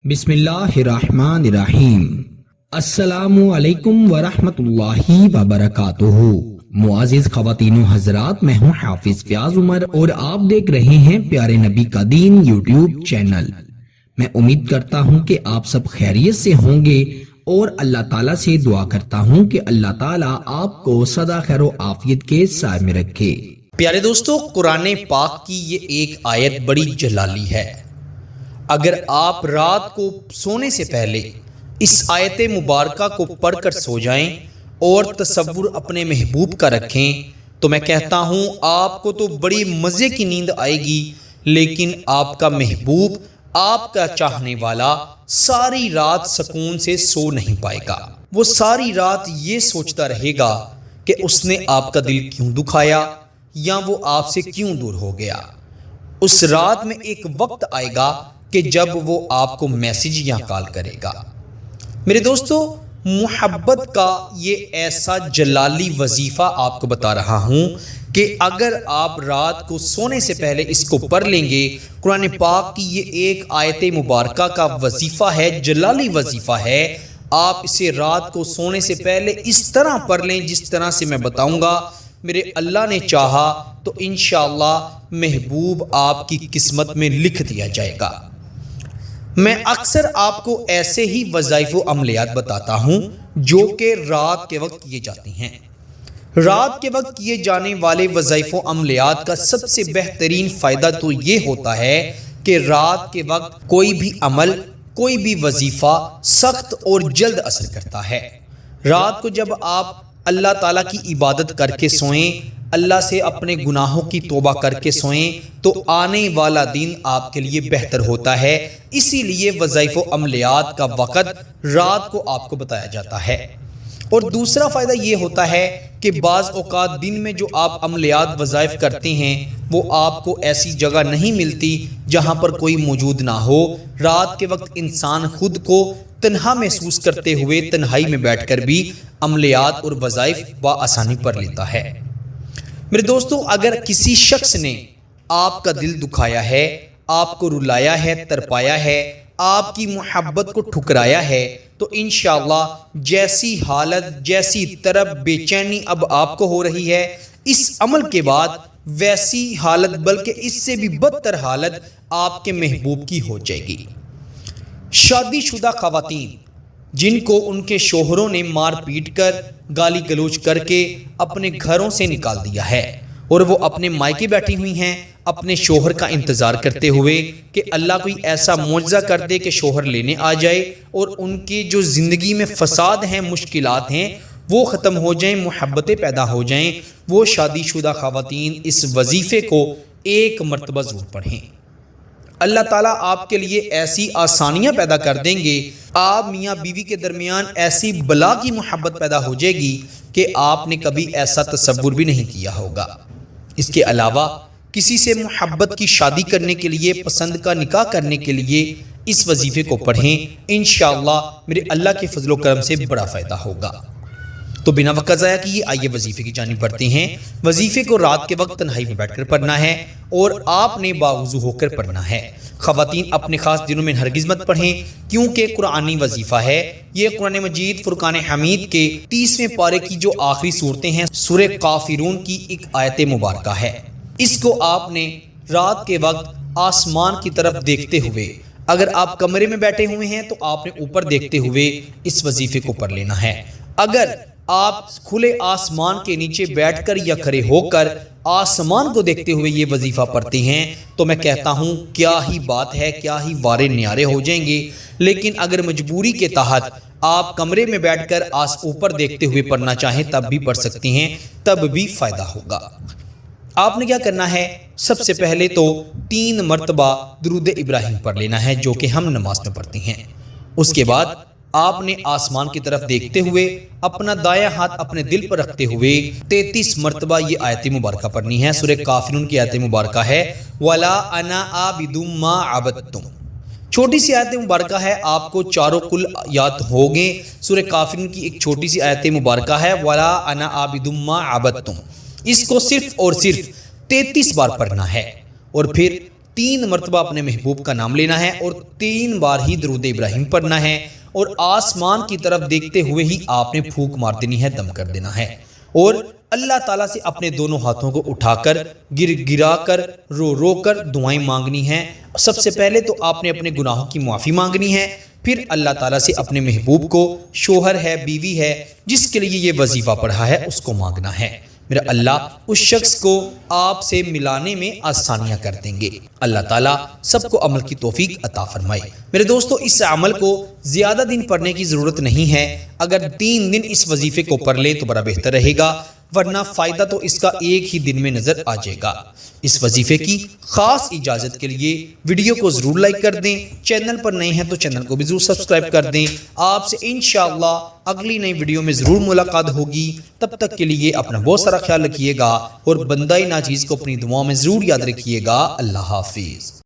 बिस्मिल्लाहिर्रहमानिर्रहीम। अस्सलामु अलैकुम वरहमतुल्लाहि वबरकातुहू। मुआजिज ख़वातीनो हज़रात, मैं हूँ हाफिज फयाज उमर और आप देख रहे हैं प्यारे नबी का दीन यूट्यूब चैनल। मैं उम्मीद करता हूँ कि आप सब खैरियत से होंगे और अल्लाह ताला से दुआ करता हूँ कि अल्लाह ताला आपको सदा खैर आफियत के साए में रखे। प्यारे दोस्तों, कुरान पाक की ये एक आयत बड़ी जलाली है। अगर आप रात को सोने से पहले इस आयत मुबारका को पढ़कर सो जाएं और तसव्वुर अपने महबूब का रखें तो मैं कहता हूँ आपको तो बड़ी मज़े की नींद आएगी, लेकिन आपका महबूब, आपका चाहने वाला सारी रात सुकून से सो नहीं पाएगा। वो सारी रात ये सोचता रहेगा कि उसने आपका दिल क्यों दुखाया या वो आपसे क्यों दूर हो गया। उस रात में एक वक्त आएगा कि जब वो आपको मैसेज या कॉल करेगा। मेरे दोस्तों, मुहब्बत का ये ऐसा जलाली वजीफ़ा आपको बता रहा हूँ कि अगर आप रात को सोने से पहले इसको पढ़ लेंगे, कुरान पाक की ये एक आयत मुबारका का वजीफ़ा है, जलाली वजीफ़ा है। आप इसे रात को सोने से पहले इस तरह पढ़ लें जिस तरह से मैं बताऊँगा। मेरे अल्लाह ने चाहा तो इंशाअल्लाह महबूब आपकी किस्मत में लिख दिया जाएगा। मैं अक्सर आपको ऐसे ही वज़ाइफ व अमलियात बताता हूँ जो कि रात के वक्त किए जाते हैं। रात के वक्त किए जाने वाले वज़ाइफ व अमलियात का सबसे बेहतरीन फ़ायदा तो ये होता है कि रात के वक्त कोई भी अमल, कोई भी वजीफ़ा सख्त और जल्द असर करता है। रात को जब आप अल्लाह ताला की इबादत करके सोएं, अल्लाह से अपने गुनाहों की तौबा करके सोएं, तो आने वाला दिन आपके लिए बेहतर होता है। इसीलिए वज़ाइफ व अमलियात का वक़्त रात को आपको बताया जाता है। और दूसरा फ़ायदा ये होता है कि बाज़ औक़ात दिन में जो आप अमलियात वज़ाइफ करते हैं वो आपको ऐसी जगह नहीं मिलती जहाँ पर कोई मौजूद ना हो। रात के वक्त इंसान खुद को तन्हा महसूस करते हुए तन्हाई में बैठकर भी अमलियात और वज़ाइफ बआसानी पढ़ लेता है। मेरे दोस्तों, अगर किसी शख्स ने आपका दिल दुखाया है, आपको रुलाया है, तरपाया है, आपकी मोहब्बत को ठुकराया है, तो इंशाअल्लाह जैसी हालत, जैसी तरफ बेचैनी अब आपको हो रही है, इस अमल के बाद वैसी हालत, बल्कि इससे भी बदतर हालत आपके महबूब की हो जाएगी। शादीशुदा ख़वातीन जिनको उनके शोहरों ने मार पीट कर, गाली गलोच करके अपने घरों से निकाल दिया है और वो अपने मायके बैठी हुई हैं अपने शोहर का इंतज़ार करते हुए कि अल्लाह कोई ऐसा मौजज़ा कर दे कि शोहर लेने आ जाए और उनकी जो ज़िंदगी में फ़साद हैं, मुश्किलात हैं, वो ख़त्म हो जाएं, मुहब्बतें पैदा हो जाएं। वो शादीशुदा ख़वातीन इस वजीफ़े को एक मरतबा ज़रूर पढ़ें। अल्लाह ताला आपके लिए ऐसी आसानियाँ पैदा कर देंगे, आप मियाँ बीवी के दरमियान ऐसी बला की मोहब्बत पैदा हो जाएगी कि आपने कभी ऐसा तसव्वुर भी नहीं किया होगा। इसके अलावा किसी से मोहब्बत की शादी करने के लिए, पसंद का निकाह करने के लिए इस वजीफ़े को पढ़ें। इंशाअल्लाह मेरे अल्लाह के फजलो करम से बड़ा फ़ायदा होगा। तो बिना वक़्त ज़ाया किए आइए वजीफ़े की जानिब बढ़ते हैं। वजीफ़े को रात के वक्त तन्हाई में बैठकर पढ़ना है और आपने बावुज़ू होकर पढ़ना है। ख़वातीन अपने ख़ास दिनों में हरगिज़ मत पढ़ें क्योंकि कुरानी वजीफ़ा है। ये कुरान मजीद फुरकान हमीद के 30वें पारे की जो आखिरी सूरतें हैं, सूरह काफिरून की एक आयत मुबारका है। इसको आपने रात के वक्त आसमान की तरफ देखते हुए, अगर आप कमरे में बैठे हुए हैं तो आपने ऊपर देखते हुए इस वजीफ़े को पढ़ लेना है। अगर आप खुले आसमान के नीचे बैठकर या खड़े होकर आसमान को देखते हुए ये वजीफ़ा पढ़ते हैं तो मैं कहता हूँ क्या ही बात है, क्या ही वारे न्यारे हो जाएंगे। लेकिन अगर मजबूरी के तहत आप कमरे में बैठकर ऊपर देखते हुए पढ़ना चाहें तब भी पढ़ सकते हैं, तब भी फ़ायदा होगा। आपने क्या करना है, सबसे पहले तो 3 मरतबा दुरूद इब्राहिम पढ़ लेना है जो कि हम नमाज में पढ़ते हैं। उसके बाद आपने आसमान की तरफ देखते हुए अपना दायां हाथ अपने दिल पर रखते हुए 33 मरतबा ये आयत मुबारका पढ़नी है। सूरह काफिरून की आयत मुबारका है, वला अना आबिदुम मा अबदतुम। छोटी सी आयत मुबारका है, आपको चारों कुल याद होंगे। सूरह काफिरून की एक छोटी सी आयत मुबारका है, वला अना आबिदुम मा अबदतुम। इसको सिर्फ और सिर्फ 33 बार पढ़ना है और फिर 3 مرتبہ اپنے محبوب کا نام لینا ہے اور 3 بار ہی درود ابراہیم پڑھنا ہے اور آسمان کی طرف دیکھتے ہوئے ہی آپ نے پھونک مار دینی ہے، دم کر دینا ہے اور اللہ تعالیٰ سے اپنے دونوں ہاتھوں کو اٹھا کر گرا کر رو کر دعائیں مانگنی ہیں۔ سب سے پہلے تو آپ نے اپنے گناہوں کی معافی مانگنی ہے، پھر اللہ تعالیٰ سے اپنے محبوب کو، شوہر ہے، بیوی ہے، جس کے لیے یہ وظیفہ پڑھا ہے، اس کو مانگنا ہے۔ میرا اللہ اس شخص کو آپ سے ملانے میں آسانیاں کر دیں گے۔ اللہ تعالیٰ سب کو عمل کی توفیق عطا فرمائے۔ میرے دوستو، اس عمل کو زیادہ دن پڑھنے کی ضرورت نہیں ہے، اگر 3 دن اس وظیفے کو پڑھ لے تو بڑا بہتر رہے گا، ورنہ فائدہ تو اس کا ایک ہی دن میں نظر آ جائے گا۔ اس وظیفے کی خاص اجازت کے لیے ویڈیو کو ضرور لائک کر دیں، چینل پر نئے ہیں تو چینل کو بھی ضرور سبسکرائب کر دیں۔ آپ سے انشاءاللہ اگلی نئی ویڈیو میں ضرور ملاقات ہوگی، تب تک کے لیے اپنا بہت سارا خیال رکھیے گا اور بندہ ناچیز کو اپنی دعاؤں میں ضرور یاد رکھیے گا۔ اللہ حافظ۔